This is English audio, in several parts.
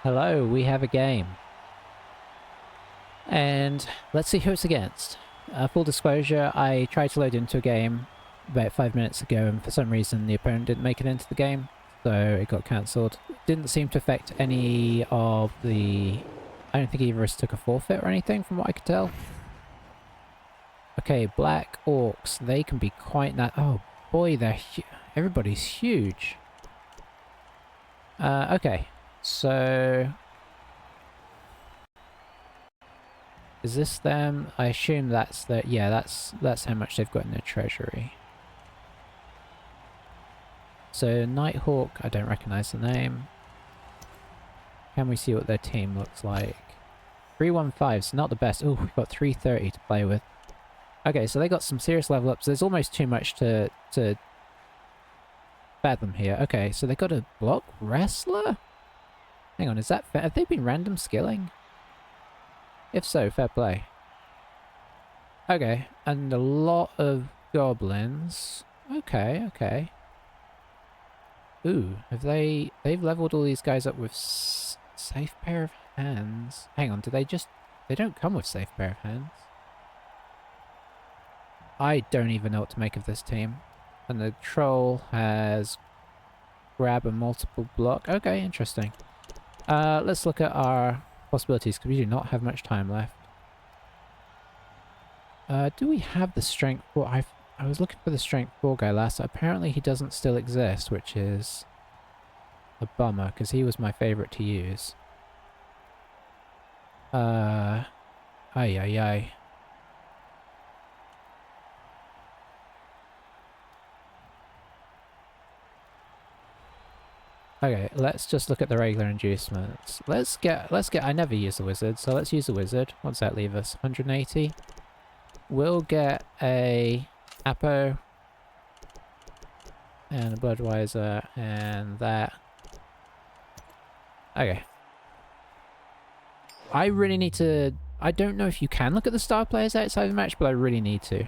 Hello, we have a game. And let's see who it's against. Full disclosure, I tried to load into a game about 5 minutes ago and for some reason the opponent didn't make it into the game, so it got cancelled. Didn't seem to affect any of the... I don't think either of us took a forfeit or anything from what I could tell. Okay, Black Orcs, they can be quite oh boy, everybody's huge. Okay, so... Is this them? I assume that's the... Yeah, that's how much they've got in their treasury. So, Nighthawk, I don't recognise the name. Can we see what their team looks like? 315, so not the best. Oh, we've got 330 to play with. Okay, so they got some serious level ups. There's almost too much to fathom here. Okay, so they got a block wrestler? Hang on, is that fair? Have they been random skilling? If so, fair play. Okay, and a lot of goblins. Okay, okay. Ooh, they've leveled all these guys up with safe pair of hands. Hang on, they don't come with safe pair of hands. I don't even know what to make of this team. And the troll has grab a multiple block. Okay, interesting. Let's look at our possibilities, because we do not have much time left. Do we have the strength 4? I was looking for the strength 4 guy last. Apparently he doesn't still exist, which is a bummer, because he was my favourite to use. Ay ay ay. Okay, let's just look at the regular inducements. Let's get, I never use the wizard, so let's use the wizard. What's that leave us? 180? We'll get a Apo. And a Bloodweiser, and that. Okay. I really need to... I don't know if you can look at the star players outside the match, but I really need to.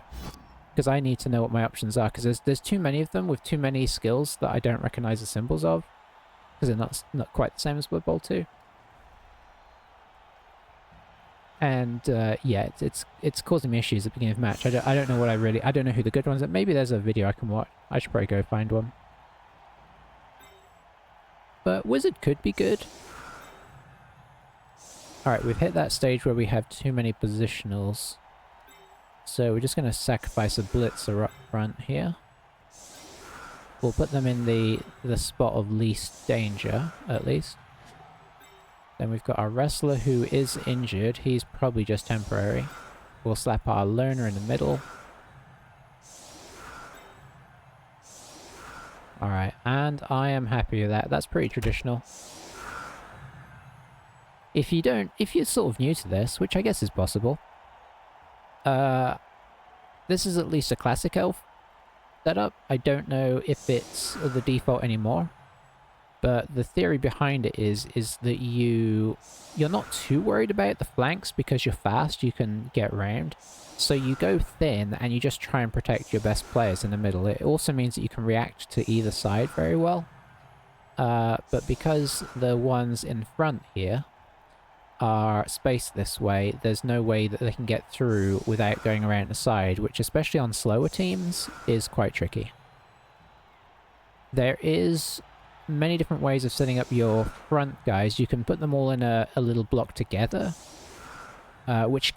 Because I need to know what my options are, because there's too many of them with too many skills that I don't recognise the symbols of. Because they're not quite the same as Blood Bowl 2. And yeah, it's causing me issues at the beginning of the match. I don't know what I don't know who the good ones are. Maybe there's a video I can watch. I should probably go find one. But Wizard could be good. Alright, we've hit that stage where we have too many positionals. So we're just going to sacrifice a Blitzer up front here. We'll put them in the spot of least danger, at least. Then we've got our wrestler who is injured. He's probably just temporary. We'll slap our learner in the middle. Alright, and I am happy with that. That's pretty traditional. If you're sort of new to this, which I guess is possible, this is at least a classic elf setup. I don't know if it's the default anymore, but the theory behind it is that you're not too worried about the flanks because you're fast, you can get round. So you go thin and you just try and protect your best players in the middle. It also means that you can react to either side very well. But because the ones in front here are spaced this way, there's no way that they can get through without going around the side, which especially on slower teams is quite tricky. There is many different ways of setting up your front guys. You can put them all in a little block together, which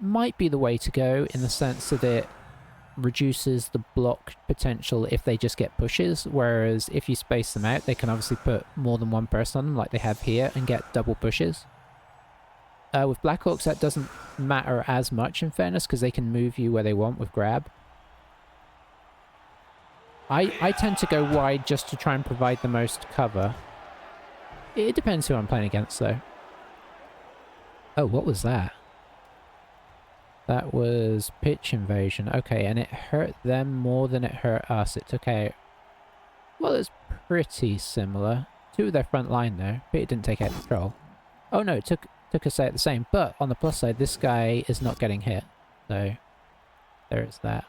might be the way to go in the sense that it reduces the block potential if they just get pushes, whereas if you space them out, they can obviously put more than one person on them like they have here and get double pushes. With Black Orcs that doesn't matter as much in fairness, because they can move you where they want with grab. I tend to go wide just to try and provide the most cover. It depends who I'm playing against though. Oh, what was that? That was pitch invasion. Okay, and it hurt them more than it hurt us. It took out... Well, it's pretty similar. Two of their front line though, but it didn't take out the troll. Oh no, it took us out the same. But on the plus side, this guy is not getting hit. So, there is that.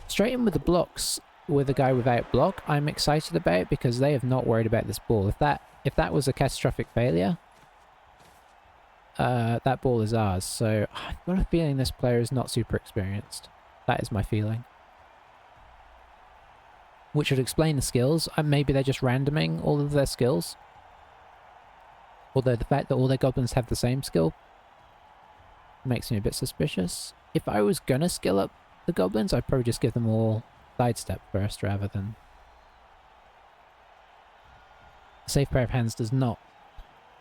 Straight in with the blocks with a guy without block, I'm excited about because they have not worried about this ball. If if that was a catastrophic failure, that ball is ours. So I've got a feeling this player is not super experienced. That is my feeling. Which would explain the skills. Maybe they're just randoming all of their skills. Although the fact that all their goblins have the same skill makes me a bit suspicious. If I was gonna skill up the goblins, I'd probably just give them all sidestep first rather than... Safe pair of hands does not...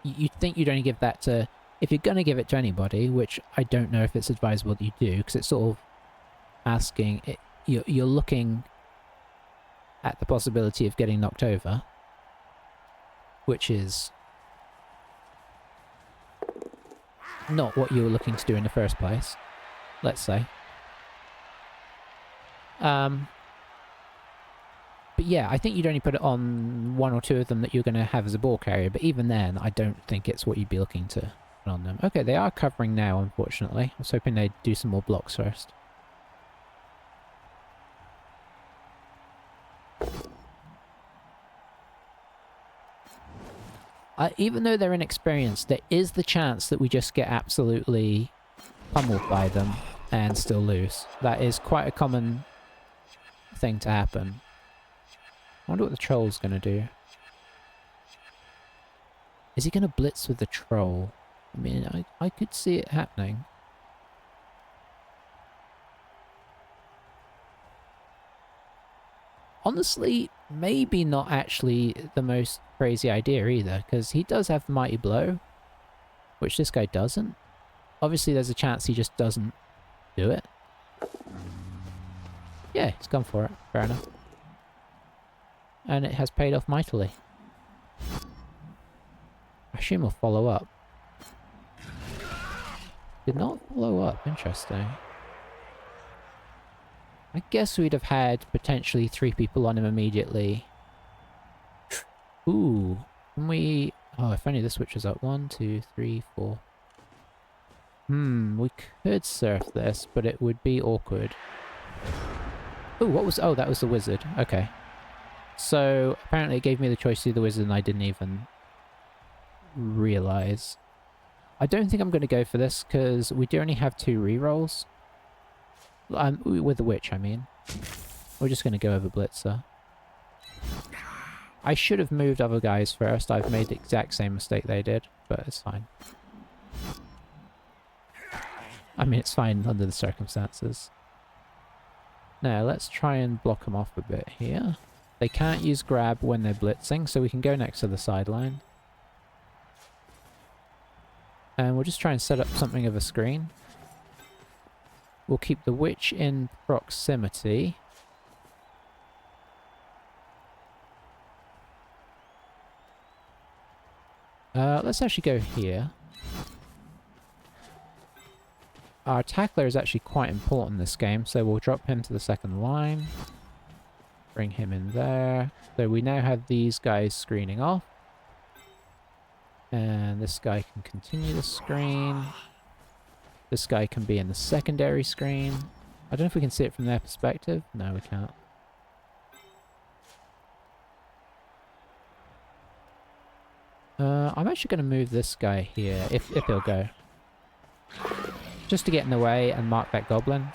You'd think you'd only give that to... If you're gonna give it to anybody, which I don't know if it's advisable that you do, because it's sort of asking... You're looking at the possibility of getting knocked over, which is not what you were looking to do in the first place, let's say. But yeah, I think you'd only put it on one or two of them that you're going to have as a ball carrier, but even then, I don't think it's what you'd be looking to put on them. Okay, they are covering now, unfortunately. I was hoping they'd do some more blocks first. Even though they're inexperienced, there is the chance that we just get absolutely pummeled by them and still lose. That is quite a common thing to happen. I wonder what the troll's going to do. Is he going to blitz with the troll? I mean, I could see it happening. Honestly, maybe not actually the most crazy idea either, because he does have the Mighty Blow, which this guy doesn't. Obviously, there's a chance he just doesn't do it. Yeah, he's gone for it. Fair enough. And it has paid off mightily. I assume he'll follow up. Did not follow up. Interesting. I guess we'd have had potentially 3 people on him immediately. Ooh. Can we... Oh, if only this switches up. 1, 2, 3, 4. We could surf this, but it would be awkward. Ooh, what was... Oh, that was the wizard. Okay. So, apparently it gave me the choice to do the wizard and I didn't even realise. I don't think I'm going to go for this, because we do only have 2 rerolls. With the witch, I mean. We're just going to go over Blitzer. I should have moved other guys first. I've made the exact same mistake they did, but it's fine. I mean, it's fine under the circumstances. Now, let's try and block them off a bit here. They can't use grab when they're blitzing, so we can go next to the sideline. And we'll just try and set up something of a screen. We'll keep the witch in proximity. Let's actually go here. Our tackler is actually quite important in this game, so we'll drop him to the second line. Bring him in there. So we now have these guys screening off. And this guy can continue the screen. This guy can be in the secondary screen. I don't know if we can see it from their perspective. No, we can't. I'm actually going to move this guy here, if he'll go. Just to get in the way and mark that goblin.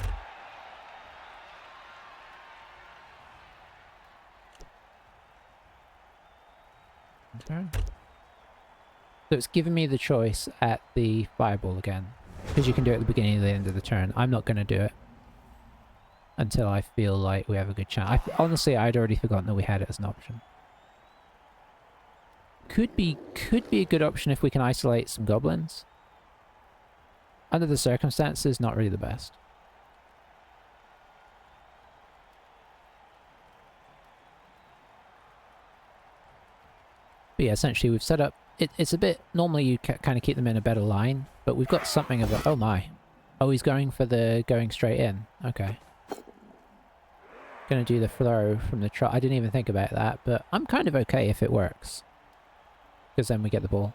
Okay. So it's giving me the choice at the fireball again. Because you can do it at the beginning and the end of the turn. I'm not going to do it until I feel like we have a good chance. Honestly, I'd already forgotten that we had it as an option. Could be a good option if we can isolate some goblins. Under the circumstances, not really the best. But yeah, essentially we've set up... It's a bit... Normally you kind of keep them in a better line, but we've got something of a... Oh my. Oh, he's going for the... going straight in. Okay. Gonna do the throw from the trot. I didn't even think about that, but I'm kind of okay if it works. Because then we get the ball.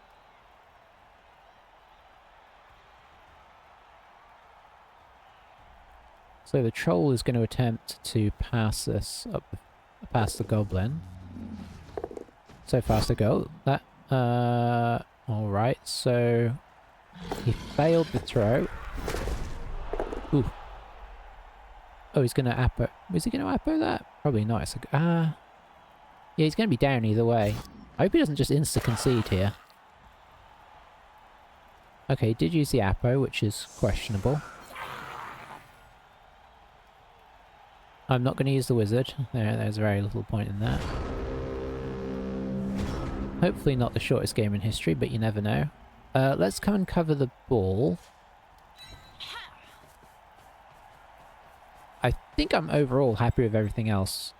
So the troll is going to attempt to pass this up past the goblin. So fast to go. That Alright, so he failed the throw. Ooh. Oh, he's gonna appo. Is he gonna appo that? Probably not. It's like, yeah, he's gonna be down either way. I hope he doesn't just insta-concede here. Okay, he did use the appo, which is questionable. I'm not gonna use the wizard. There's very little point in that. Hopefully not the shortest game in history, but you never know. Let's come and cover the ball. I think I'm overall happy with everything else.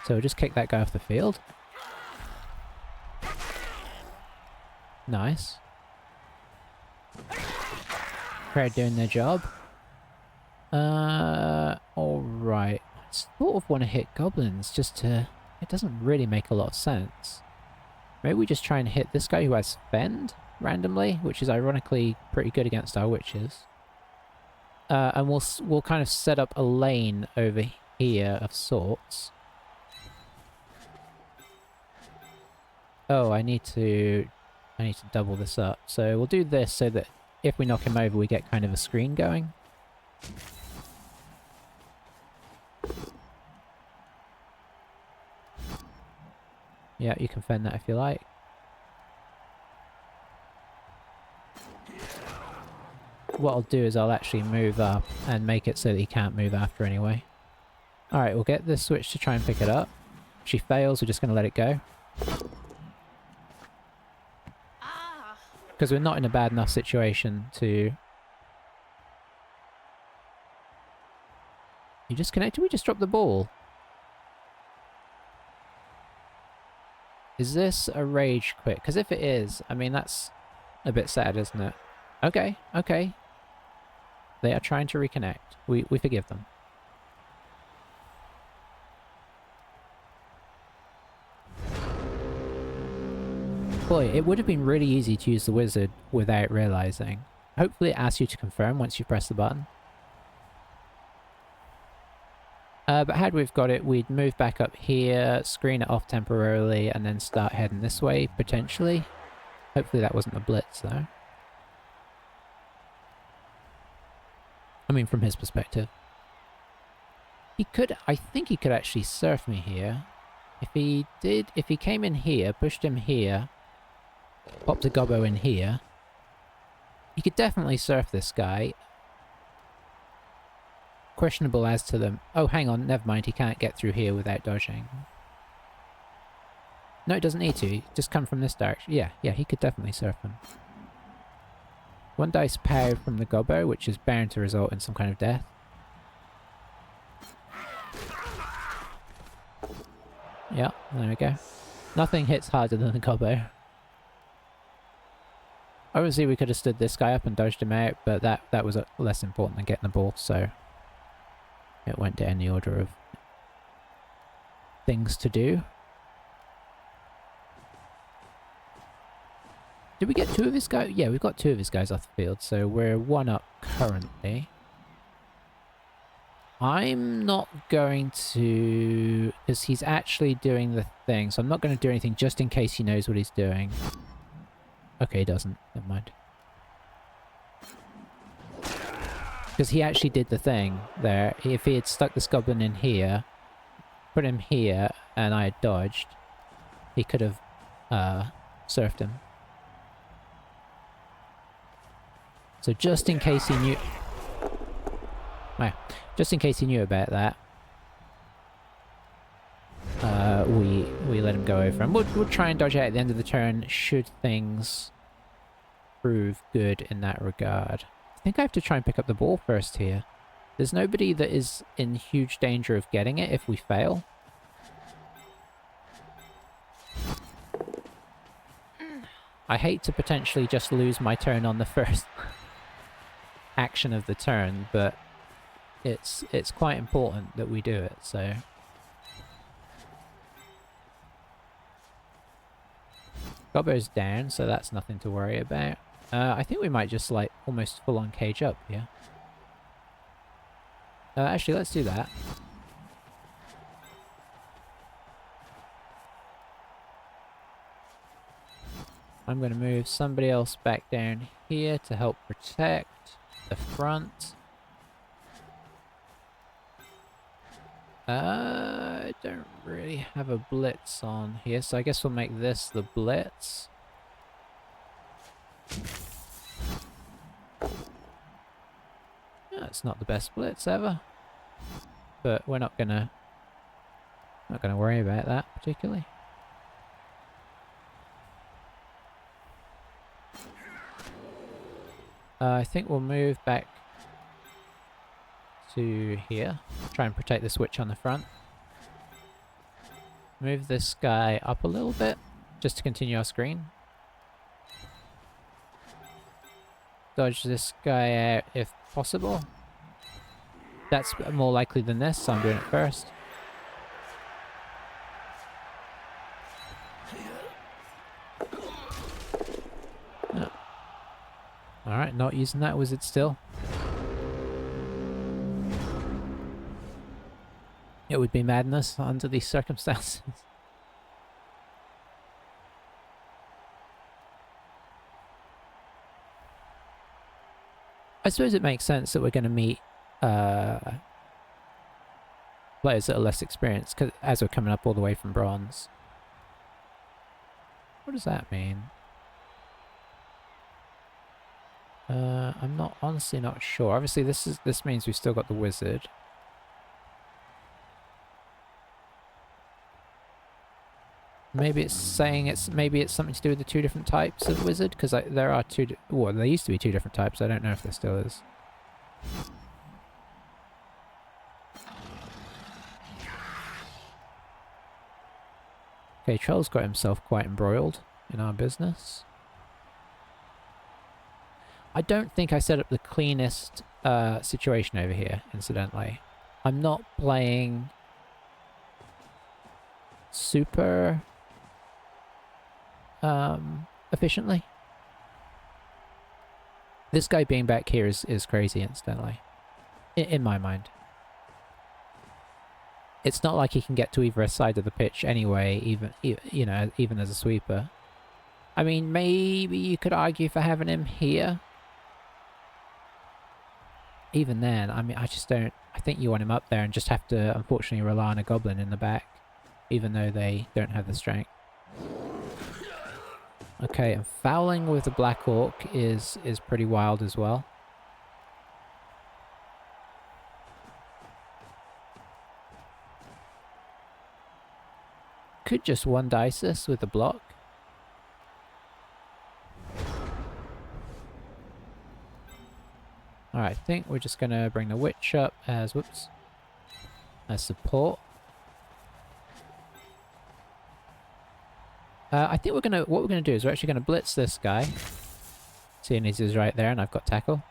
So we'll just kick that guy off the field. Nice. Crowd doing their job. Alright. I sort of want to hit goblins just to... It doesn't really make a lot of sense. Maybe we just try and hit this guy who has Fend randomly, which is ironically pretty good against our witches. And we'll kind of set up a lane over here of sorts. Oh, I need to double this up. So we'll do this so that if we knock him over, we get kind of a screen going. Yeah, you can fend that if you like. What I'll do is I'll actually move up and make it so that he can't move after anyway. Alright, we'll get this switch to try and pick it up. If she fails, we're just going to let it go. Because we're not in a bad enough situation to... You disconnected? We just dropped the ball. Is this a rage quit? Because if it is, I mean, that's a bit sad, isn't it? Okay, okay. They are trying to reconnect. We forgive them. Boy, it would have been really easy to use the wizard without realizing. Hopefully it asks you to confirm once you press the button. But had we've got it, we'd move back up here, screen it off temporarily, and then start heading this way, potentially. Hopefully that wasn't a blitz, though. I mean, from his perspective. He could, I think he could actually surf me here. If he came in here, pushed him here, popped a gobbo in here, he could definitely surf this guy. Questionable as to them. Oh, hang on, never mind, he can't get through here without dodging. No, it doesn't need to, just come from this direction. Yeah, he could definitely surf him. One dice power from the gobbo, which is bound to result in some kind of death. Yeah, there we go. Nothing hits harder than the gobbo. Obviously we could have stood this guy up and dodged him out, but that was less important than getting the ball, so... It went down the order of things to do. Did we get two of his guys? Yeah, we've got two of his guys off the field, so we're one up currently. I'm not going to... Because he's actually doing the thing, so I'm not going to do anything just in case he knows what he's doing. Okay, he doesn't. Never mind. Because he actually did the thing there. If he had stuck this goblin in here, put him here, and I had dodged, he could have surfed him. So just in case he knew... Well, just in case he knew about that, we let him go over. And we'll try and dodge out at the end of the turn should things prove good in that regard. I think I have to try and pick up the ball first here. There's nobody that is in huge danger of getting it if we fail. I hate to potentially just lose my turn on the first action of the turn, but it's quite important that we do it, so... Gobbo's down, so that's nothing to worry about. I think we might just, like, almost full-on cage up here. Actually, let's do that. I'm going to move somebody else back down here to help protect the front. I don't really have a blitz on here, so I guess we'll make this the blitz. Yeah, it's not the best blitz ever, but we're not gonna worry about that particularly. I think we'll move back to here. Try and protect the switch on the front. Move this guy up a little bit, just to continue our screen. Dodge this guy out if possible. That's more likely than this, so I'm doing it first. Oh. Alright, not using that wizard still. It would be madness under these circumstances. I suppose it makes sense that we're going to meet players that are less experienced, cause as we're coming up all the way from bronze. What does that mean? I'm honestly not sure. Obviously this means we've still got the wizard. Maybe it's saying maybe it's something to do with the two different types of wizard, because there are well, there used to be two different types. I don't know if there still is. Okay, Troll's got himself quite embroiled in our business. I don't think I set up the cleanest situation over here, incidentally. I'm not playing super efficiently. This guy being back here is crazy, incidentally. In my mind. It's not like he can get to either side of the pitch anyway, even as a sweeper. I mean, maybe you could argue for having him here. Even then, I mean, I just don't... I think you want him up there and just have to, unfortunately, rely on a goblin in the back. Even though they don't have the strength. Okay, and fouling with the Black Orc is pretty wild as well. Could just one dice this with the block. Alright, I think we're just gonna bring the witch up as, whoops, as support. I think what we're gonna do is we're actually gonna blitz this guy. Seeing as he's right there and I've got tackle.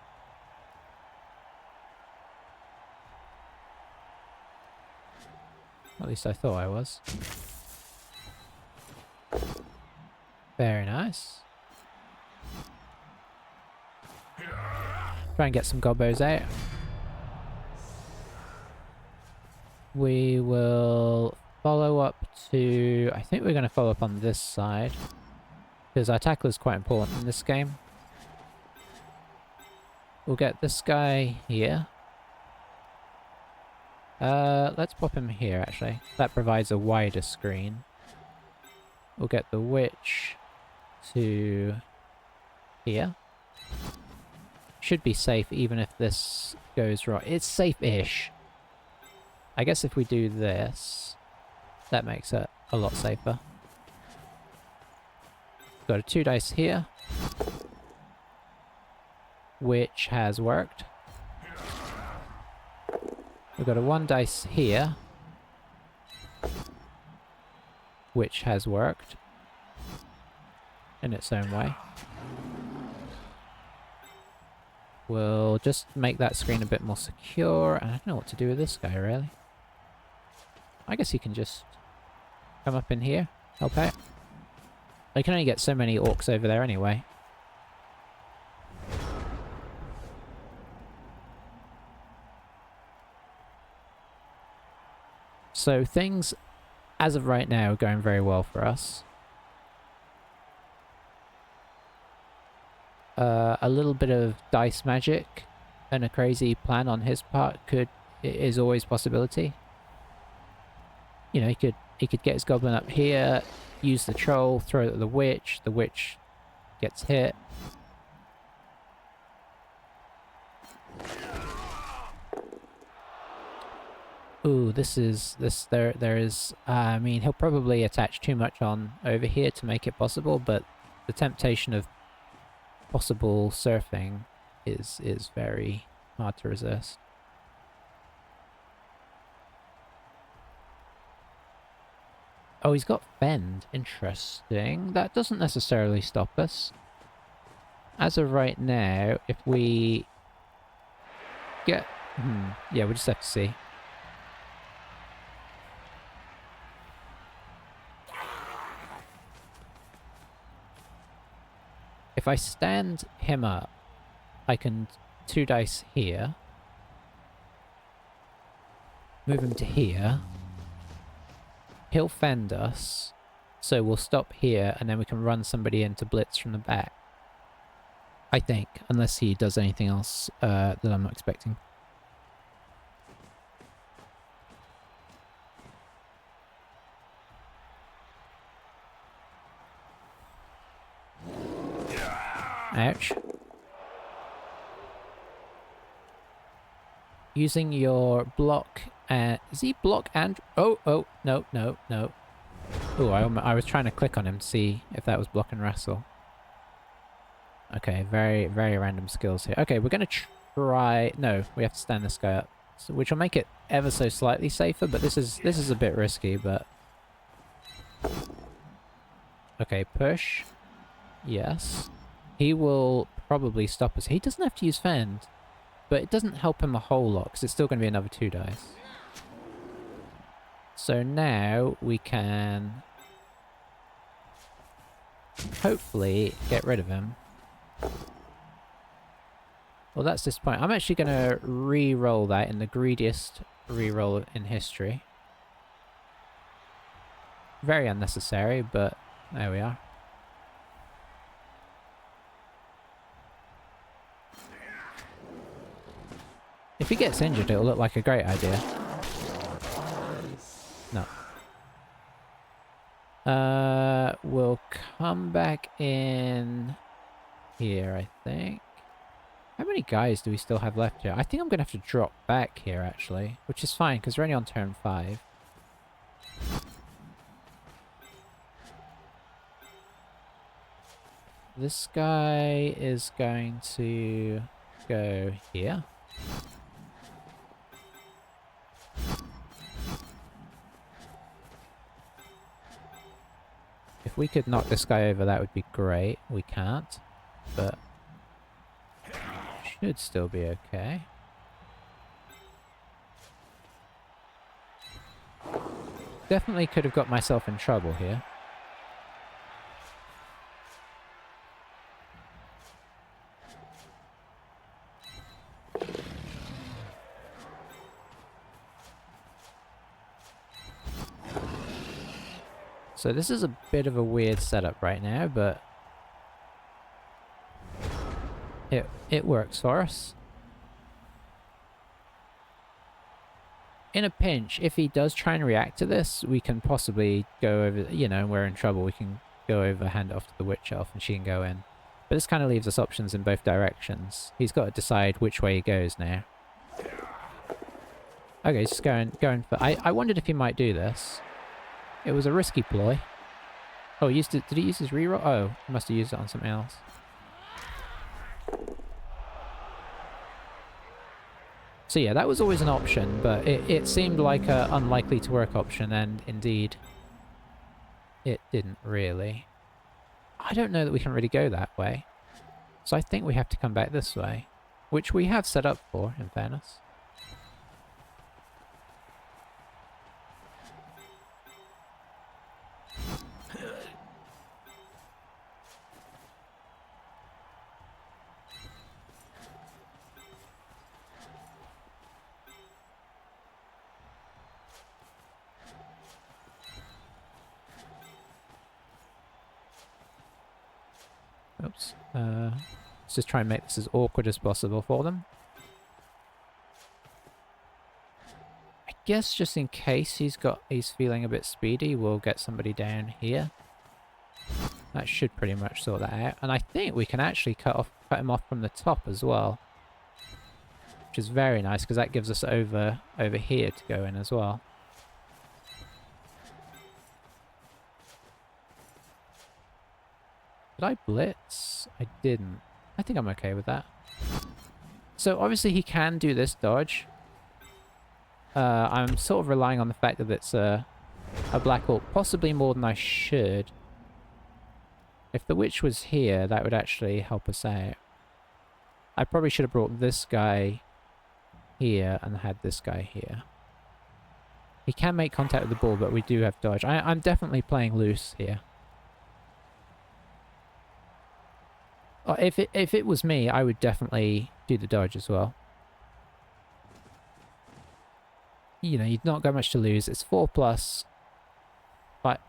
At least I thought I was. Very nice. Try and get some gobbos out. We will follow up to... I think we're going to follow up on this side. Because our tackle is quite important in this game. We'll get this guy here. Let's pop him here, actually. That provides a wider screen. We'll get the witch to here. Should be safe even if this goes wrong. It's safe-ish. I guess if we do this, that makes it a lot safer. Got a 2 dice here, which has worked. We've got a 1 dice here, which has worked in its own way. We'll just make that screen a bit more secure. I don't know what to do with this guy, really. I guess he can just come up in here, help out. I can only get so many orcs over there anyway. So things, as of right now, are going very well for us. a little bit of dice magic and a crazy plan on his part is always a possibility. You know, he could get his goblin up here, use the troll, throw it at the witch gets hit. Ooh, there is, I mean, he'll probably attach too much on over here to make it possible, but the temptation of possible surfing is very hard to resist. Oh, he's got Fend. Interesting. That doesn't necessarily stop us. As of right now, if we get... yeah, we'll just have to see. If I stand him up, I can 2 dice here. Move him to here. He'll fend us, so we'll stop here, and then we can run somebody in to blitz from the back. I think, unless he does anything else that I'm not expecting. Ouch. Using your block and... Is he block and... Oh, no. Oh, I was trying to click on him to see if that was block and wrestle. Okay, very, very random skills here. Okay, we're going to try... No, we have to stand this guy up. So, which will make it ever so slightly safer, but this is a bit risky, but... Okay, push. Yes. He will probably stop us. He doesn't have to use Fend, but it doesn't help him a whole lot, because it's still going to be another 2 dice. So now we can hopefully get rid of him. Well, that's disappointing. I'm actually going to re-roll that in the greediest re-roll in history. Very unnecessary, but there we are. If he gets injured, it'll look like a great idea. No. We'll come back in here, I think. How many guys do we still have left here? I think I'm going to have to drop back here, actually. Which is fine, because we're only on turn 5. This guy is going to go here. If we could knock this guy over, that would be great. We can't, but should still be okay. Definitely could have got myself in trouble here. So this is a bit of a weird setup right now, but it works for us. In a pinch, if he does try and react to this, we can possibly go over, you know, we're in trouble. We can go over, hand it off to the witch elf, and she can go in. But this kind of leaves us options in both directions. He's got to decide which way he goes now. Okay, he's just going for... I wondered if he might do this. It was a risky ploy. Oh, he used it. Did he use his reroll? Oh, he must have used it on something else. So yeah, that was always an option, but it seemed like a unlikely to work option, and indeed, it didn't really. I don't know that we can really go that way. So I think we have to come back this way, which we have set up for, in fairness. Oops. Let's just try and make this as awkward as possible for them. I guess just in case he's feeling a bit speedy, we'll get somebody down here. That should pretty much sort that out. And I think we can actually cut him off from the top as well. Which is very nice, because that gives us over here to go in as well. Did I blitz? I didn't. I think I'm okay with that. So obviously he can do this dodge. I'm sort of relying on the fact that it's a Black Orc, possibly more than I should. If the witch was here, that would actually help us out. I probably should have brought this guy here and had this guy here. He can make contact with the ball, but we do have dodge. I'm definitely playing loose here. If it was me, I would definitely do the dodge as well. You know, you've not got much to lose. It's 4+. But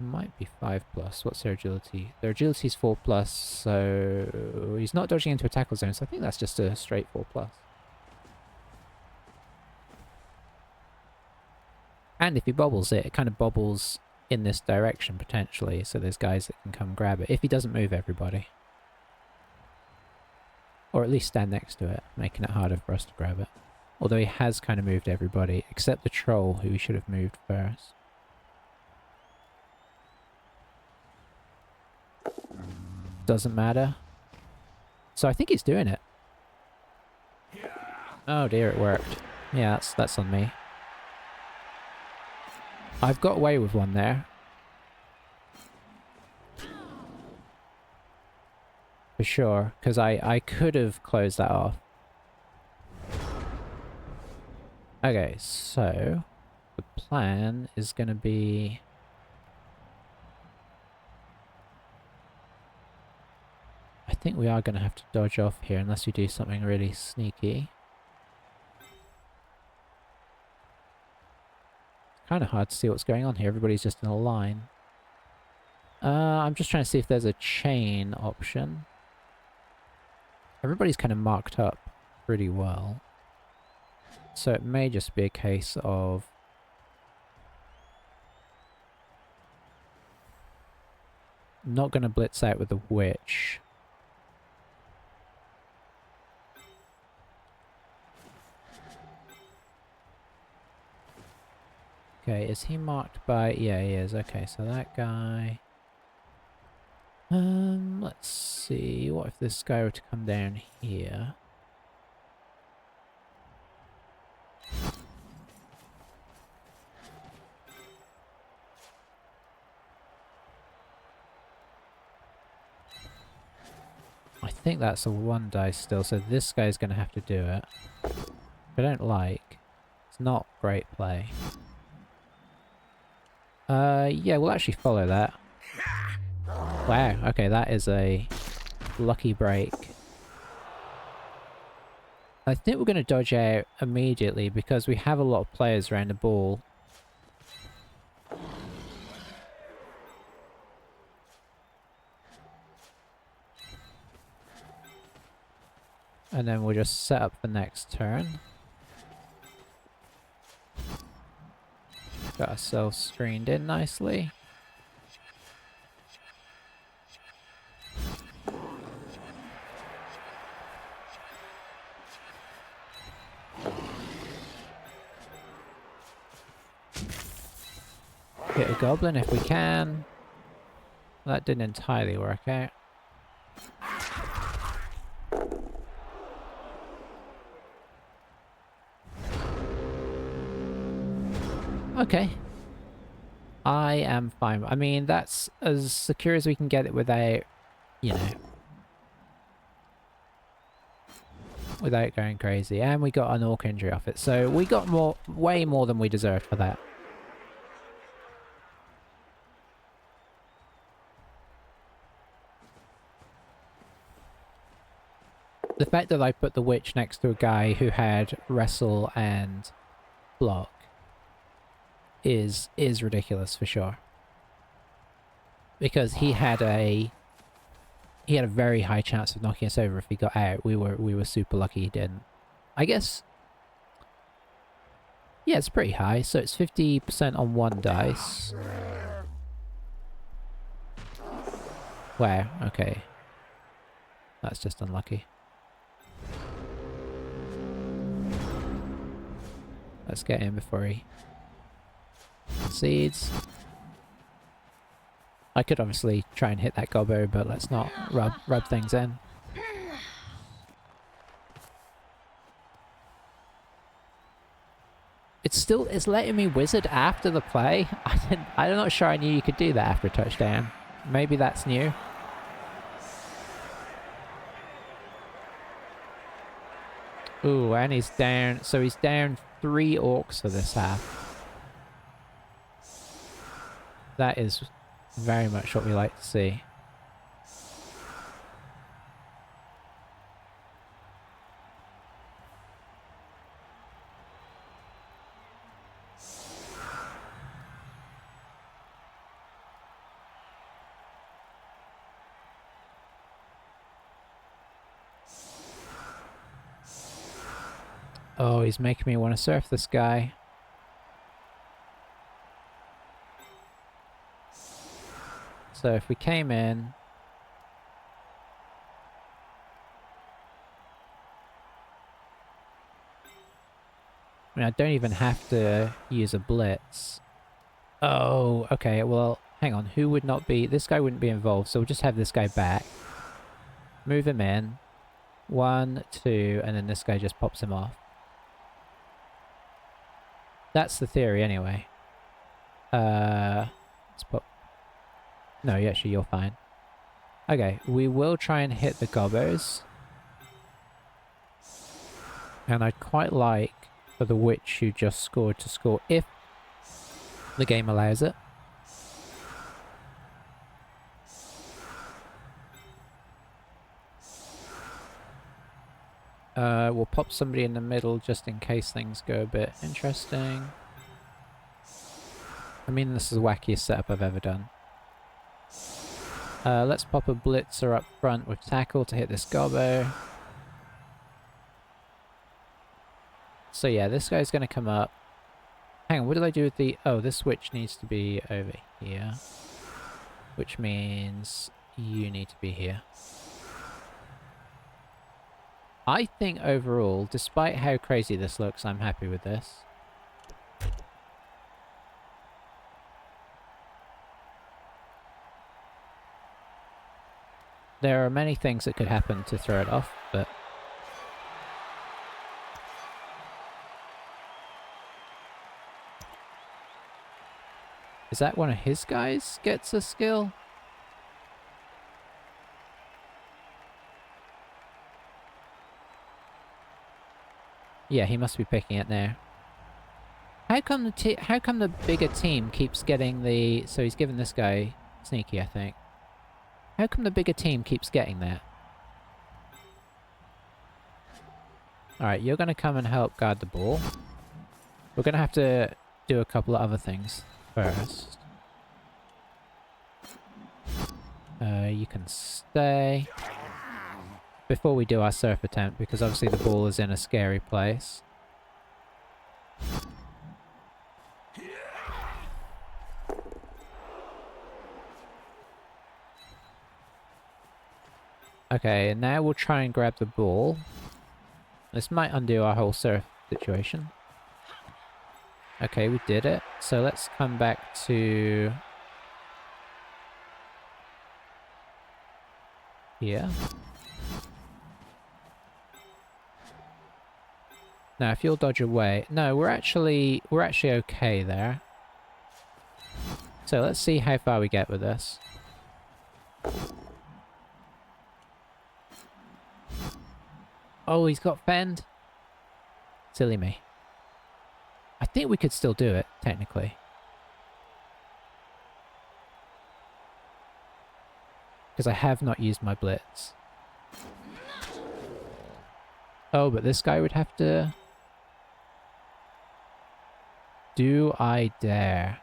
it might be 5+. What's their agility? Their agility is 4+, so he's not dodging into a tackle zone, so I think that's just a straight 4+. And if he bobbles it, it kind of bobbles in this direction potentially, so there's guys that can come grab it if he doesn't move everybody, or at least stand next to it, making it harder for us to grab it. Although he has kind of moved everybody except the troll, who he should have moved first. Doesn't matter. So I think he's doing it. Oh dear, it worked. Yeah, that's on me. I've got away with one there. For sure, because I could have closed that off. Okay, so the plan is going to be... I think we are going to have to dodge off here unless we do something really sneaky. Kind of hard to see what's going on here. Everybody's just in a line. I'm just trying to see if there's a chain option. Everybody's kind of marked up pretty well. So it may just be a case of... not going to blitz out with the witch. Okay, is he marked by... yeah, he is. Okay, so that guy... let's see. What if this guy were to come down here? I think that's a 1 dice still, so this guy's going to have to do it. Which I don't like. It's not great play. Yeah, we'll actually follow that. Wow, okay, that is a lucky break. I think we're going to dodge out immediately because we have a lot of players around the ball. And then we'll just set up the next turn. Got ourselves screened in nicely. Hit a goblin if we can. That didn't entirely work out. Okay. I am fine. I mean, that's as secure as we can get it without, you know, without going crazy. And we got an orc injury off it. So we got way more than we deserved for that. The fact that I put the witch next to a guy who had wrestle and block is ridiculous for sure. Because he had a he had a very high chance of knocking us over if he got out. We were super lucky he didn't. I guess, yeah, it's pretty high. So it's 50% on one dice. Wow, okay. That's just unlucky. Let's get in before he concedes. I could obviously try and hit that gobbo, but let's not rub things in. It's letting me wizard after the play. I'm not sure I knew you could do that after a touchdown. Maybe that's new. Ooh, and he's down. So he's down 3 orcs for this half. That is very much what we like to see. Oh, he's making me want to surf this guy. So if we came in... I mean, I don't even have to use a blitz. Oh, okay, well, hang on. Who would not be... This guy wouldn't be involved, so we'll just have this guy back. Move him in. 1, 2, and then this guy just pops him off. That's the theory, anyway. Let's put... No, actually, you're fine. Okay, we will try and hit the gobbos. And I'd quite like for the witch who just scored to score if the game allows it. We'll pop somebody in the middle just in case things go a bit interesting. I mean, this is the wackiest setup I've ever done. Let's pop a blitzer up front with tackle to hit this gobbo. So yeah, this guy's going to come up. Hang on, what did I do with the... Oh, this switch needs to be over here. Which means you need to be here. I think overall, despite how crazy this looks, I'm happy with this. There are many things that could happen to throw it off, but... Is that one of his guys gets a skill? Yeah, he must be picking it now. How come the bigger team keeps getting the... So he's given this guy sneaky, I think. How come the bigger team keeps getting that? Alright, you're going to come and help guard the ball. We're going to have to do a couple of other things first. You can stay. Before we do our surf attempt, because obviously the ball is in a scary place. Okay, and now we'll try and grab the ball. This might undo our whole surf situation. Okay, we did it. So let's come back to... here. Now, if you'll dodge away... No, we're actually okay there. So let's see how far we get with this. Oh, he's got fend. Silly me. I think we could still do it, technically. Because I have not used my blitz. Oh, but this guy would have to... Do I dare?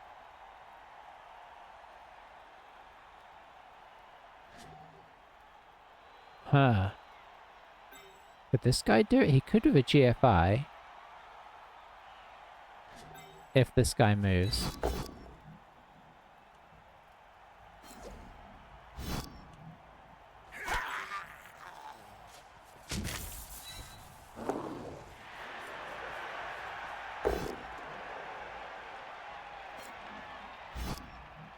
Huh. Could this guy do it? He could with a GFI. If this guy moves.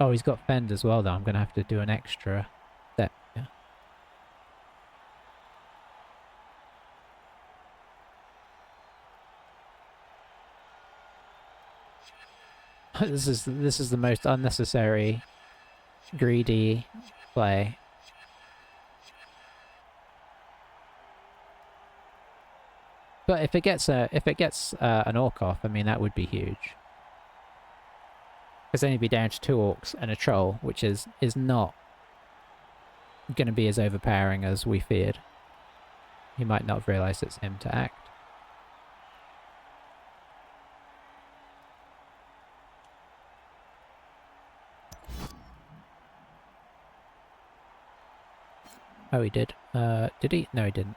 Oh, he's got fend as well, though. I'm going to have to do an extra step. Yeah. This is the most unnecessary, greedy play. But if it gets an orc off, I mean that would be huge. Because then he'd be down to 2 orcs and a troll, which is not going to be as overpowering as we feared. He might not have realised it's him to act. Oh, he did. Did he? No, he didn't.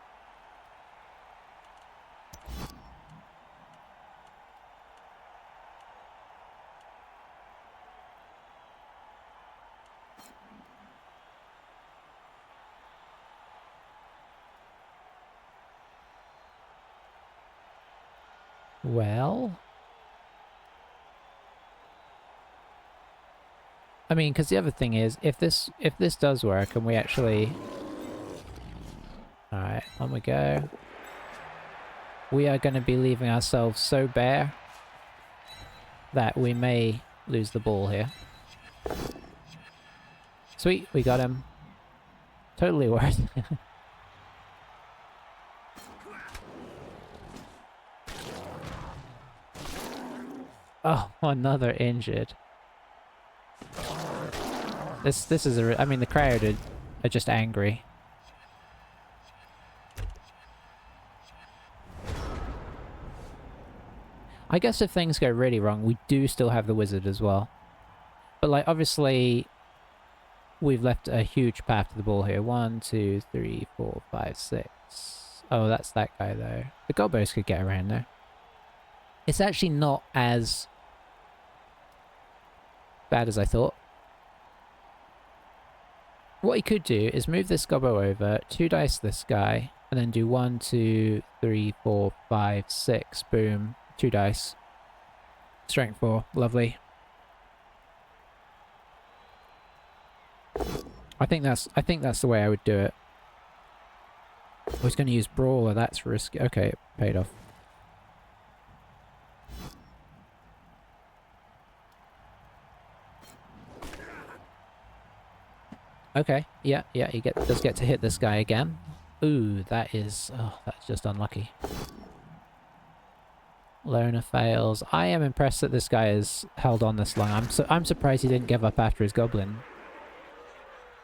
Well... I mean, because the other thing is, if this does work and we actually... Alright, on we go. We are going to be leaving ourselves so bare that we may lose the ball here. Sweet, we got him. Totally worth it. Oh, another injured. This is a... I mean, the crowd are just angry. I guess if things go really wrong, we do still have the wizard as well. But, like, obviously, we've left a huge path to the ball here. 1, 2, 3, 4, 5, 6. Oh, that's that guy, though. The gobos could get around there. It's actually not as bad as I thought. What he could do is move this gobbo over, 2 dice this guy, and then do 1, 2, 3, 4, 5, 6. Boom. 2 dice. Strength 4. Lovely. I think that's the way I would do it. I was going to use Brawler. That's risky. Okay, it paid off. Okay, yeah, he does get to hit this guy again. Ooh, that's just unlucky. Loner fails. I am impressed that this guy has held on this long. I'm surprised he didn't give up after his goblin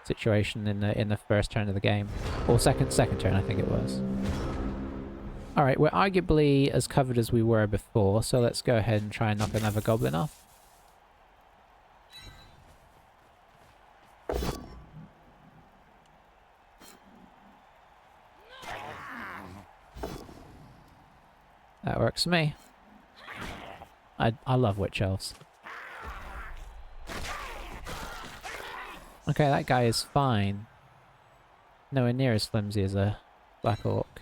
situation in the first turn of the game, or second turn, I think it was. All right, we're arguably as covered as we were before, so let's go ahead and try and knock another goblin off. That works for me. I love witch elves. Okay, that guy is fine. Nowhere near as flimsy as a black orc.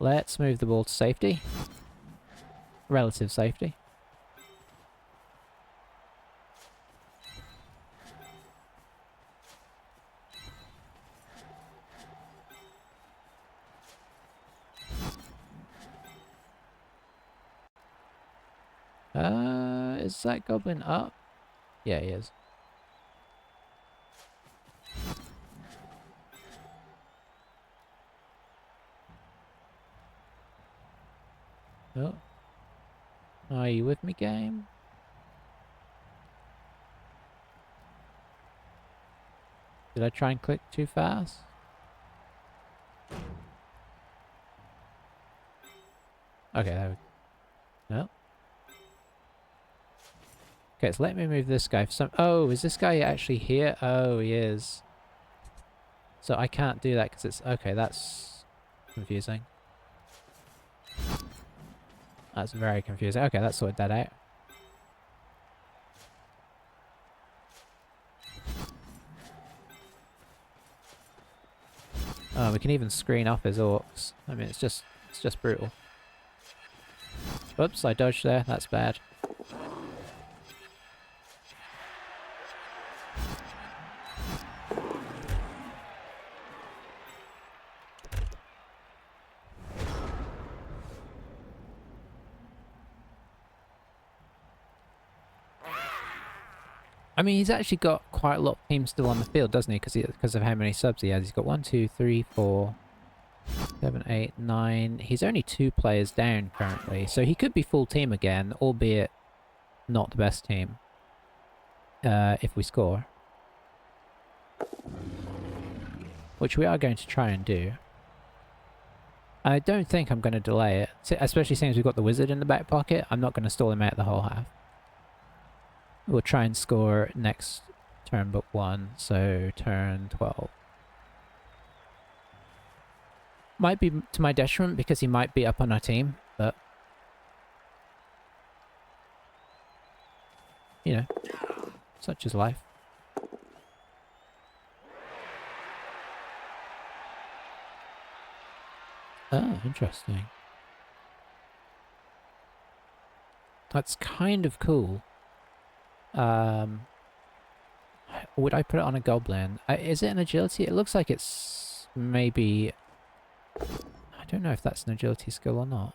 Let's move the ball to safety. Relative safety. Is that goblin up? Yeah, he is. Oh. Are you with me, game? Did I try and click too fast? Okay, there we go. No. Okay, so let me move this guy for some... Oh, is this guy actually here? Oh, he is. So I can't do that because it's... Okay, that's confusing. That's very confusing. Okay, that's sorted that out. Oh, we can even screen off his orcs. I mean, it's just brutal. Oops, I dodged there. That's bad. I mean, he's actually got quite a lot of teams still on the field, doesn't he? Because of how many subs he has. He's got 1, 2, 3, 4, 7, 8, 9. He's only 2 players down currently, so he could be full team again, albeit not the best team. If we score, which we are going to try and do. I don't think I'm going to delay it, especially since we've got the wizard in the back pocket. I'm not going to stall him out the whole half. We'll try and score next turn but 1, so turn 12. Might be to my detriment because he might be up on our team, but... You know, such is life. Oh, interesting. That's kind of cool. Would I put it on a goblin? Is it an agility? It looks like it's maybe... I don't know if that's an agility skill or not.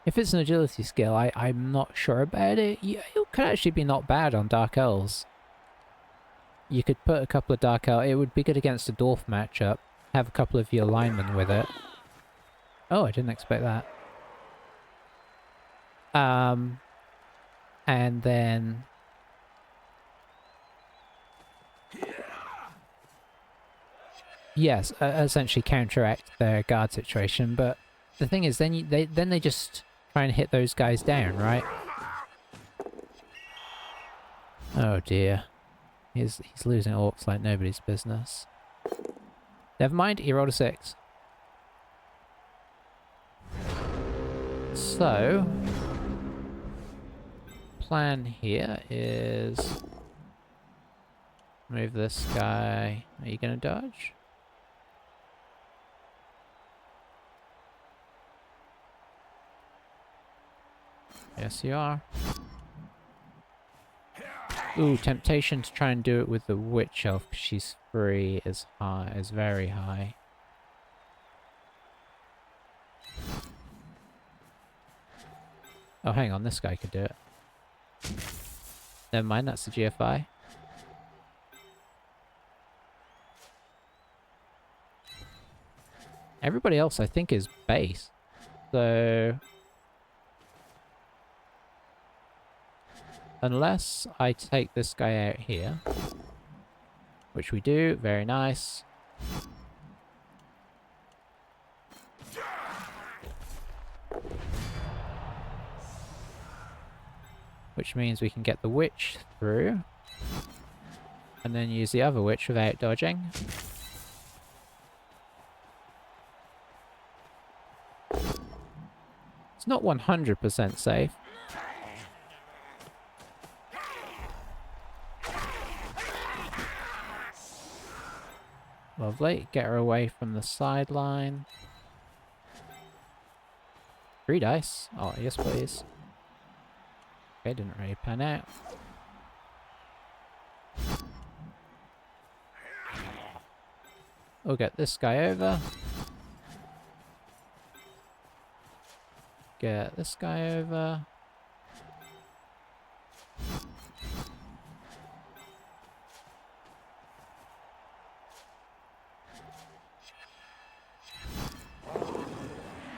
If it's an agility skill, I'm not sure about it. Yeah, it could actually be not bad on Dark Elves. You could put a couple of Dark Elves. It would be good against a Dwarf matchup. Have a couple of your linemen with it. Oh, I didn't expect that. And then... Yes, essentially counteract their guard situation, but the thing is, then they just try and hit those guys down, right? Oh dear. He's losing orcs like nobody's business. Never mind, he rolled a 6. So, plan here is move this guy. Are you gonna dodge? Yes, you are. Ooh, temptation to try and do it with the witch elf because she's free is high, is very high. Oh, hang on, this guy could do it. Never mind, that's the GFI. Everybody else, I think, is base. So... Unless I take this guy out here. Which we do, very nice. Which means we can get the witch through. And then use the other witch without dodging. It's not 100% safe. Lovely. Get her away from the sideline. 3 dice. Oh, yes please. Okay, didn't really pan out. We'll get this guy over. Get this guy over.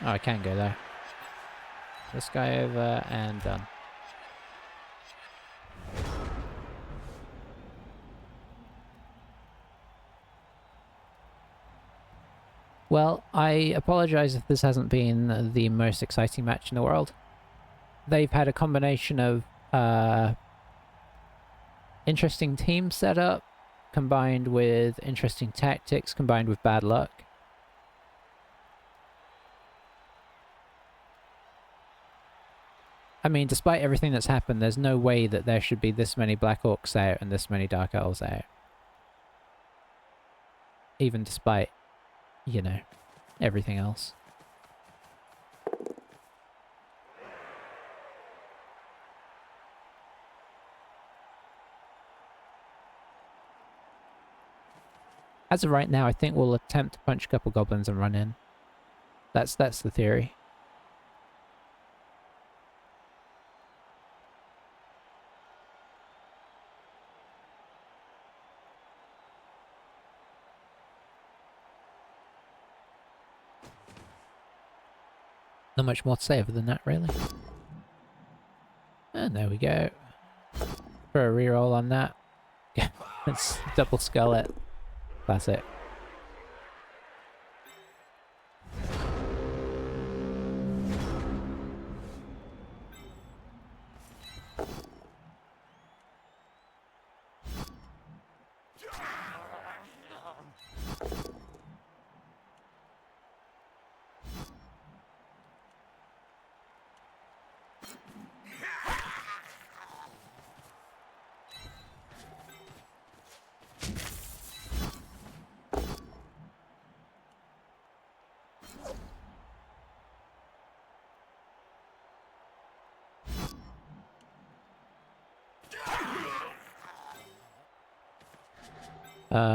Oh, I can go there. This guy over and done. Well, I apologise if this hasn't been the most exciting match in the world. They've had a combination of interesting team setup, combined with interesting tactics, combined with bad luck. I mean, despite everything that's happened, there's no way that there should be this many Black Orcs out and this many Dark Elves out. Even despite, you know, everything else. As of right now, I think we'll attempt to punch a couple goblins and run in. That's the theory. Not much more to say other than that, really. And there we go. For a reroll on that. Yeah, it's double skullet. Classic.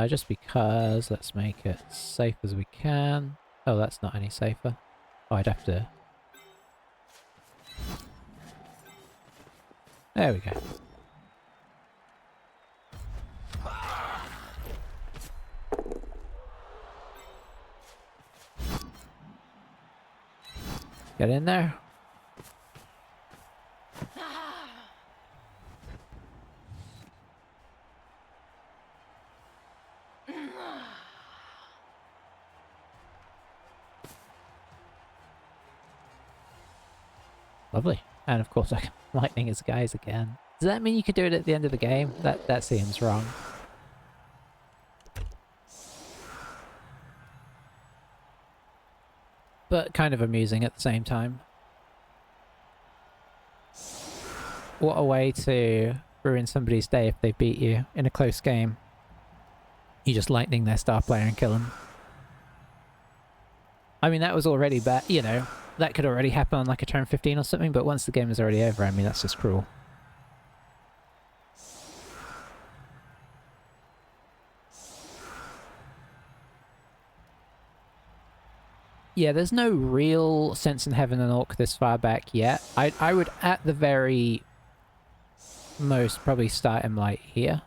Just because, let's make it safe as we can. Oh, that's not any safer. Oh, I'd have to... There we go. Get in there. Lovely. And of course I can lightning his guys again. Does that mean you could do it at the end of the game? That seems wrong. But kind of amusing at the same time. What a way to ruin somebody's day if they beat you in a close game. You just lightning their star player and kill him. I mean, that was already bad, you know. That could already happen on like a turn 15 or something, but once the game is already over, I mean, that's just cruel. Yeah, there's no real sense in having an orc this far back yet. I would, at the very most, probably start him like here.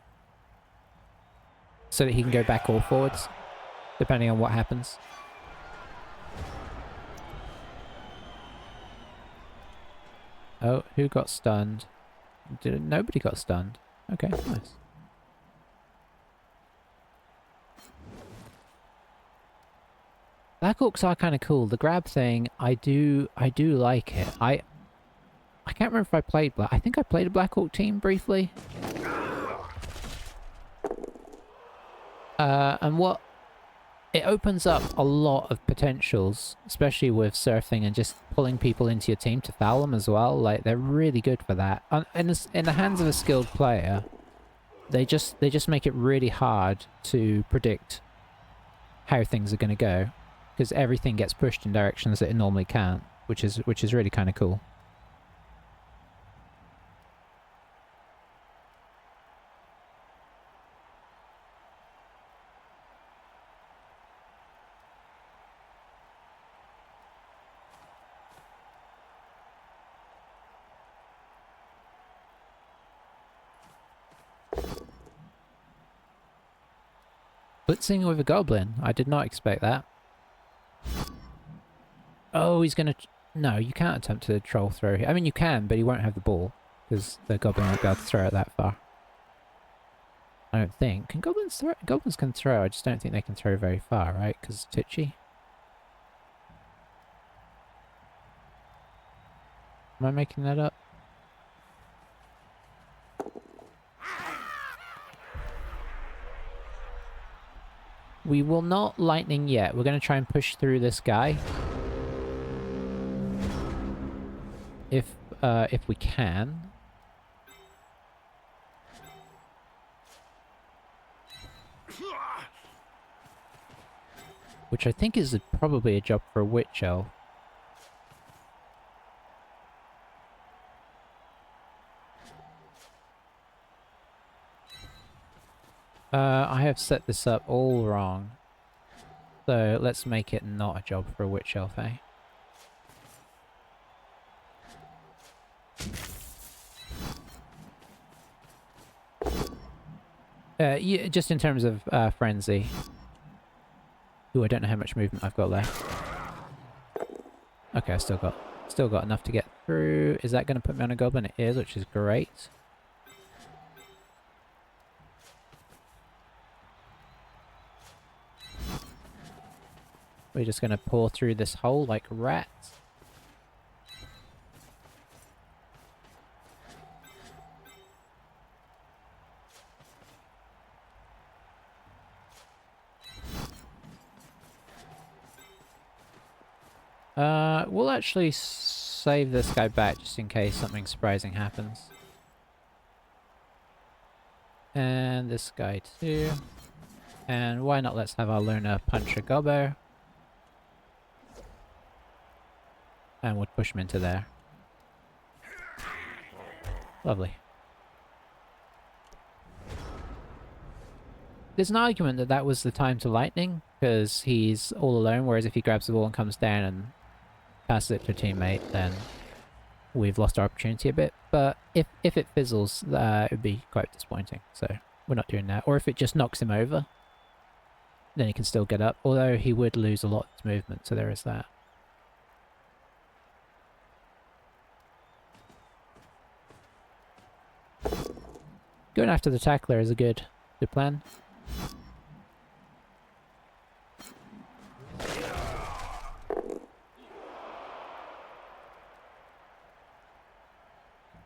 So that he can go back or forwards, depending on what happens. Oh, who got stunned? Nobody got stunned. Okay, nice. Black Orcs are kind of cool. The grab thing, I do like it. I can't remember if I played Black. I think I played a Black Orc team briefly. And what it opens up a lot of potentials, especially with surfing and just pulling people into your team to foul them as well. Like, they're really good for that. In the hands of a skilled player, they just make it really hard to predict how things are going to go, because everything gets pushed in directions that it normally can't, which is really kind of cool. Blitzing with a goblin. I did not expect that. Oh, he's gonna... No, you can't attempt to troll throw here. I mean, you can, but he won't have the ball, because the goblin won't be able to throw it that far. I don't think. Can goblins throw? Goblins can throw, I just don't think they can throw very far, right? Because it's twitchy. Am I making that up? We will not lightning yet. We're going to try and push through this guy. If we can. Which I think is probably a job for a witch elf. I have set this up all wrong. So let's make it not a job for a witch elf, eh? Yeah, just in terms of frenzy. Ooh, I don't know how much movement I've got left. Okay, I still got enough to get through. Is that going to put me on a goblin? It is, which is great. We're just going to pour through this hole like rats. We'll actually save this guy back just in case something surprising happens. And this guy too. And why not let's have our Luna punch a gobbo. And we'll push him into there. Lovely. There's an argument that that was the time to lightning, because he's all alone, whereas if he grabs the ball and comes down and passes it to a teammate, then we've lost our opportunity a bit. But if it fizzles, it would be quite disappointing, so we're not doing that. Or if it just knocks him over, then he can still get up, although he would lose a lot of his movement, so there is that. Going after the tackler is a good plan.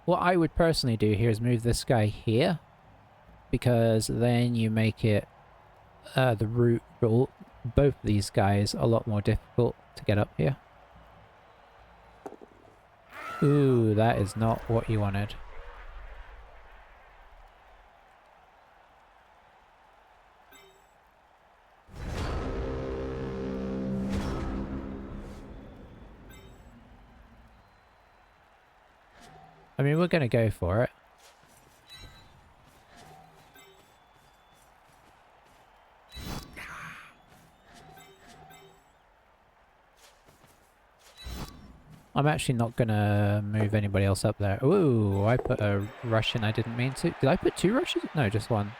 What I would personally do here is move this guy here, because then you make it the route for both these guys a lot more difficult to get up here. Ooh, that is not what you wanted. I mean, we're going to go for it. I'm actually not going to move anybody else up there. Ooh, I put a rush in I didn't mean to. Did I put 2 rushes? No, just 1.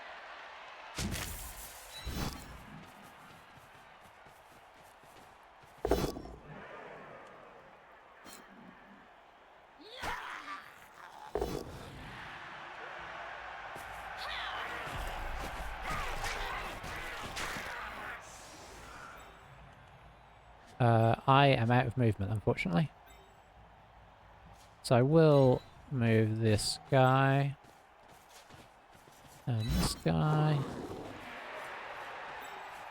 I am out of movement, unfortunately. So I will move this guy. And this guy.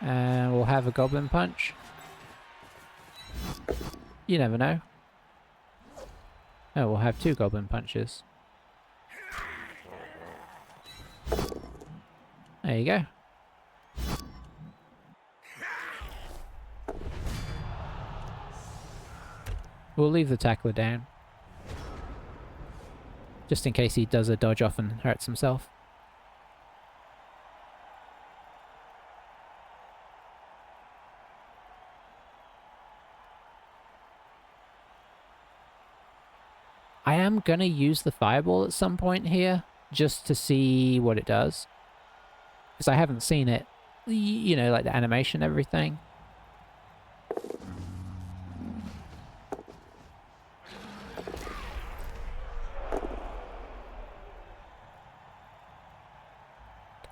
And we'll have a goblin punch. You never know. Oh, we'll have 2 goblin punches. There you go. We'll leave the tackler down. Just in case he does a dodge off and hurts himself. I am gonna use the fireball at some point here, just to see what it does. Because I haven't seen it, you know, like the animation and everything.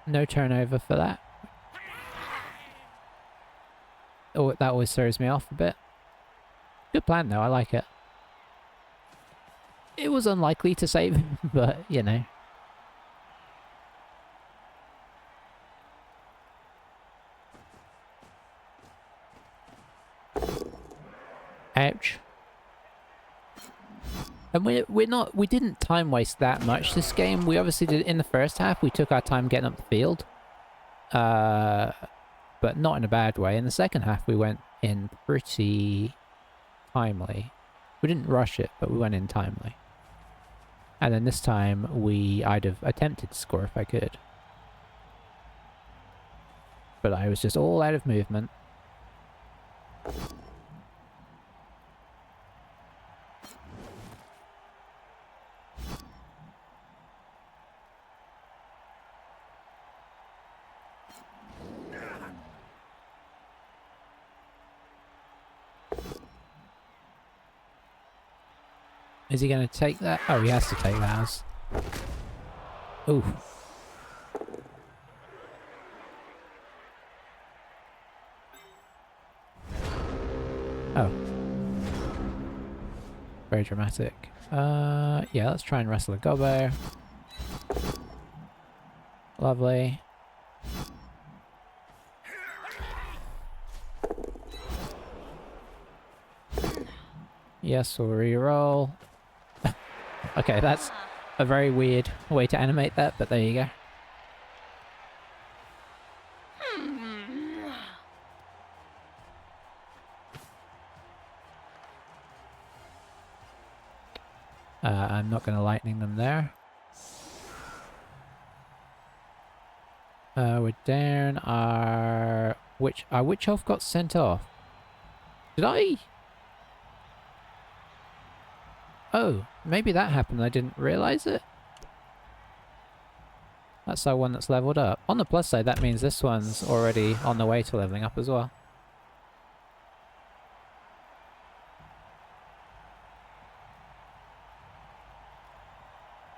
No turnover for that. Oh, that always throws me off a bit. Good plan though, I like it. was unlikely to save him, but, you know. Ouch. And we didn't time waste that much this game. We obviously did in the first half. We took our time getting up the field. But not in a bad way. In the second half, we went in pretty timely. We didn't rush it, but we went in timely. And then this time, I'd have attempted to score if I could. But I was just all out of movement. Is he going to take that? Oh, he has to take that. Ooh. Oh. Very dramatic. Yeah, let's try and wrestle a gobbo. Lovely. Yes, we'll re-roll. Okay, that's a very weird way to animate that, but there you go. I'm not going to lightning them there. We're down. Our witch elf got sent off. Did I? Oh, maybe that happened. I didn't realise it. That's our one that's leveled up. On the plus side, that means this one's already on the way to leveling up as well.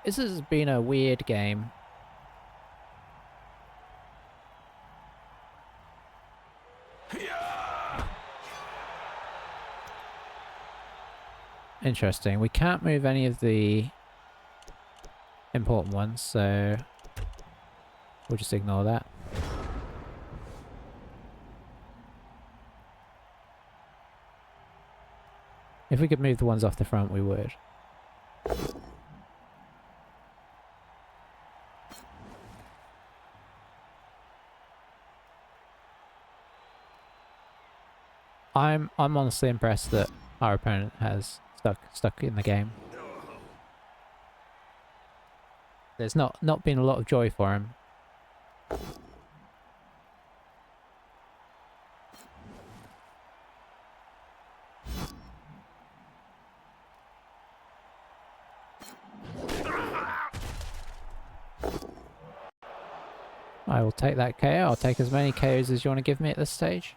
This has been a weird game. Interesting. We can't move any of the important ones, so we'll just ignore that. If we could move the ones off the front, we would. I'm honestly impressed that our opponent has stuck in the game. There's not been a lot of joy for him. I will take that KO. I'll take as many KOs as you want to give me at this stage.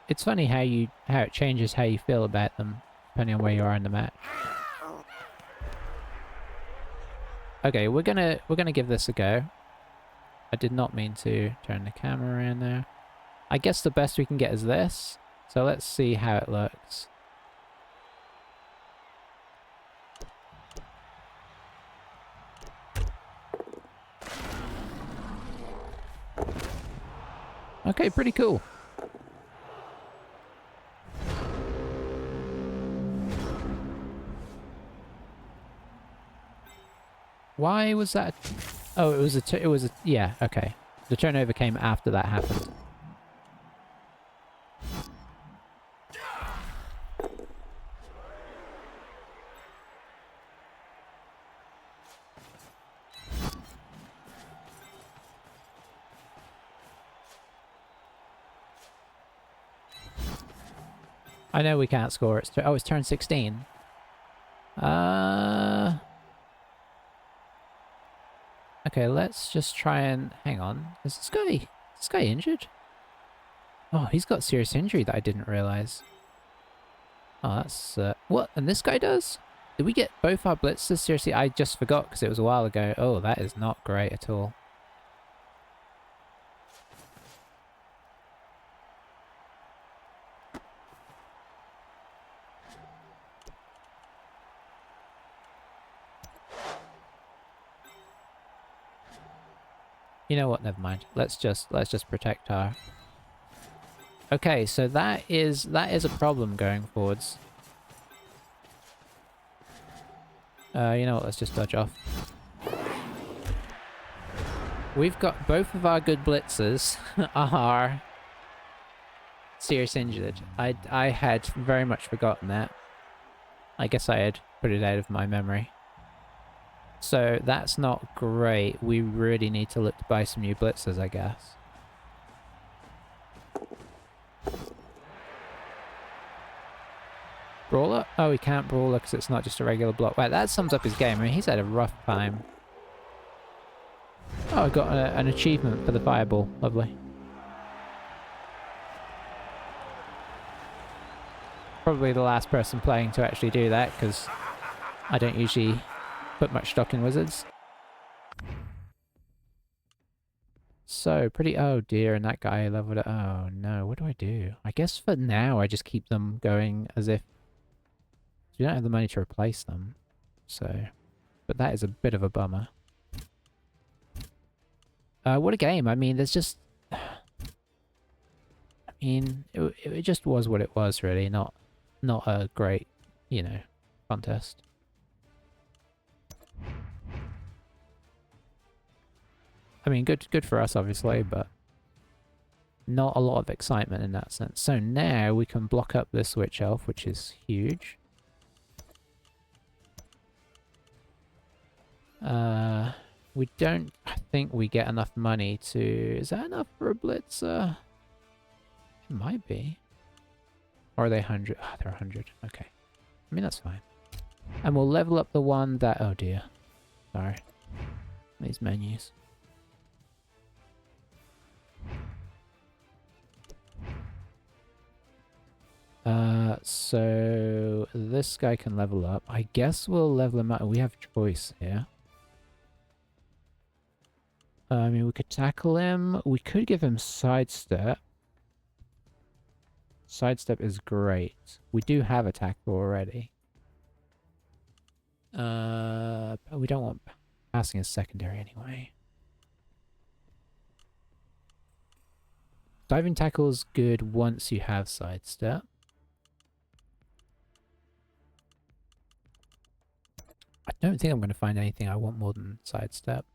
It's funny how it changes how you feel about them depending on where you are in the match. Okay, we're gonna give this a go. I did not mean to turn the camera around there. I guess the best we can get is this. So let's see how it looks. Okay, pretty cool. Why was that? Oh, it was a yeah, okay. The turnover came after that happened. I know we can't score. It's turn 16. Okay, let's just try and hang on. Is this guy injured? Oh, he's got serious injury that I didn't realize. Oh, that's what? And this guy does? Did we get both our blitzers? Seriously, I just forgot because it was a while ago. Oh, that is not great at all. You know what? Never mind. Let's just protect our... Okay, so that is a problem going forwards. You know what? Let's just dodge off. We've got both of our good blitzers are serious injured. I had very much forgotten that. I guess I had put it out of my memory. So that's not great. We really need to look to buy some new blitzers, I guess. Brawler? Oh, he can't brawler because it's not just a regular block. Right, that sums up his game. I mean, he's had a rough time. Oh, I got an achievement for the fireball. Lovely. Probably the last person playing to actually do that, because I don't usually put much stock in wizards. So, pretty... Oh dear, and that guy leveled it. Oh no, what do I do? I guess for now I just keep them going as if... We don't have the money to replace them. So... But that is a bit of a bummer. What a game. I mean, there's just... I mean, it just was what it was, really. Not a great, you know, contest. I mean, good for us, obviously, but not a lot of excitement in that sense. So now we can block up this witch elf, which is huge. We don't think we get enough money to... Is that enough for a blitzer? It might be. Or are they 100? Oh, they're 100. Okay. I mean, that's fine. And we'll level up the one that... Oh dear. Sorry. These menus. So this guy can level up. I guess we'll level him up. We have choice here. I mean, we could tackle him. We could give him sidestep. Sidestep is great. We do have a tackle already. But we don't want passing as secondary anyway. Diving tackle is good once you have sidestep. I don't think I'm going to find anything I want more than sidestep.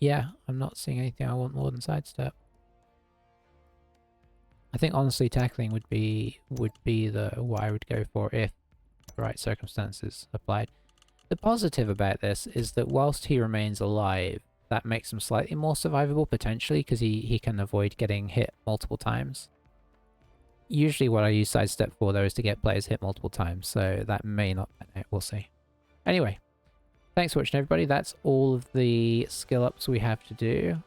Yeah, I'm not seeing anything I want more than sidestep. I think honestly tackling would be the what I would go for if the right circumstances applied. The positive about this is that whilst he remains alive, that makes him slightly more survivable potentially, because he can avoid getting hit multiple times. Usually what I use sidestep for though is to get players hit multiple times, so that may not... We'll see. Anyway, thanks for watching everybody. That's all of the skill ups we have to do.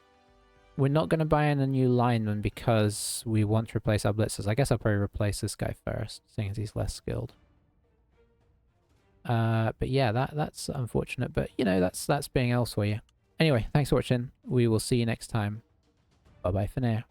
We're not going to buy in a new lineman because we want to replace our blitzers. I guess I'll probably replace this guy first, seeing as he's less skilled. But yeah, that's unfortunate, but you know, that's being else for you. Anyway, thanks for watching. We will see you next time. Bye bye for now.